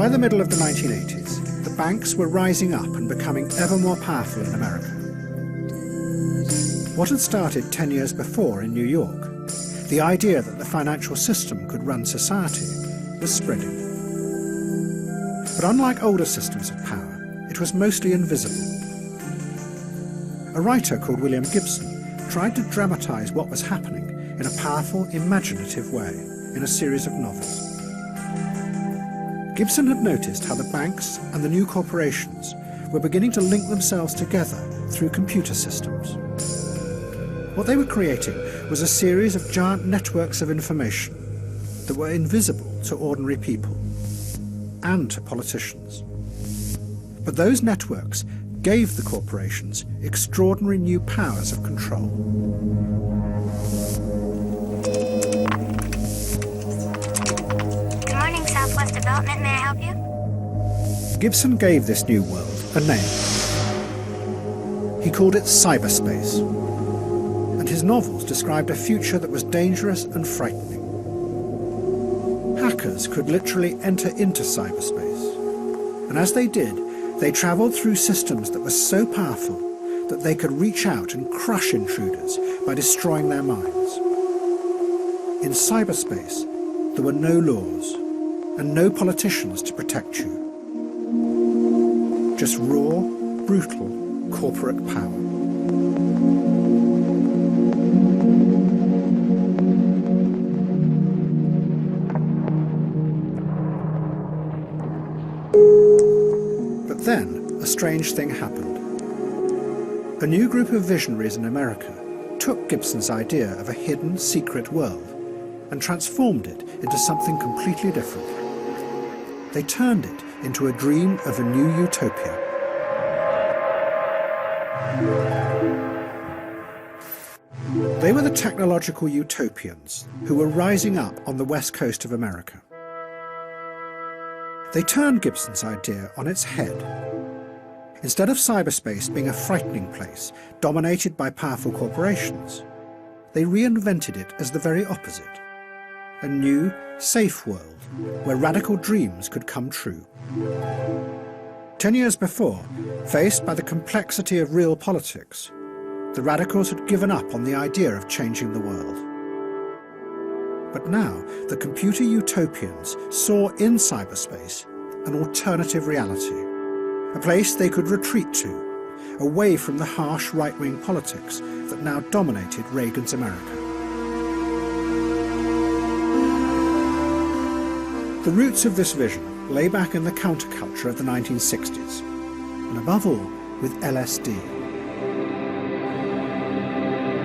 By the middle of the 1980s, the banks were rising up and becoming ever more powerful in America. What had started 10 years before in New York, the idea that the financial system could run society, was spreading. But unlike older systems of power, it was mostly invisible. A writer called William Gibson tried to dramatize what was happening in a powerful, imaginative way in a series of novels. Gibson had noticed how the banks and the new corporations were beginning to link themselves together through computer systems. What they were creating was a series of giant networks of information that were invisible to ordinary people and to politicians. But those networks gave the corporations extraordinary new powers of control. Development, may I help you? Gibson gave this new world a name. He called it cyberspace, and his novels described a future that was dangerous and frightening. Hackers could literally enter into cyberspace, and as they did, they travelled through systems that were so powerful that they could reach out and crush intruders by destroying their minds. In cyberspace, there were no laws, and no politicians to protect you. Just raw, brutal, corporate power. But then, a strange thing happened. A new group of visionaries in America took Gibson's idea of a hidden, secret world and transformed it into something completely different. They turned it into a dream of a new utopia. They were the technological utopians who were rising up on the west coast of America. They turned Gibson's idea on its head. Instead of cyberspace being a frightening place dominated by powerful corporations, they reinvented it as the very opposite. A new, safe world where radical dreams could come true. 10 years before, faced by the complexity of real politics, the radicals had given up on the idea of changing the world. But now, the computer utopians saw in cyberspace an alternative reality, a place they could retreat to, away from the harsh right-wing politics that now dominated Reagan's America. The roots of this vision lay back in the counterculture of the 1960s, and above all with LSD.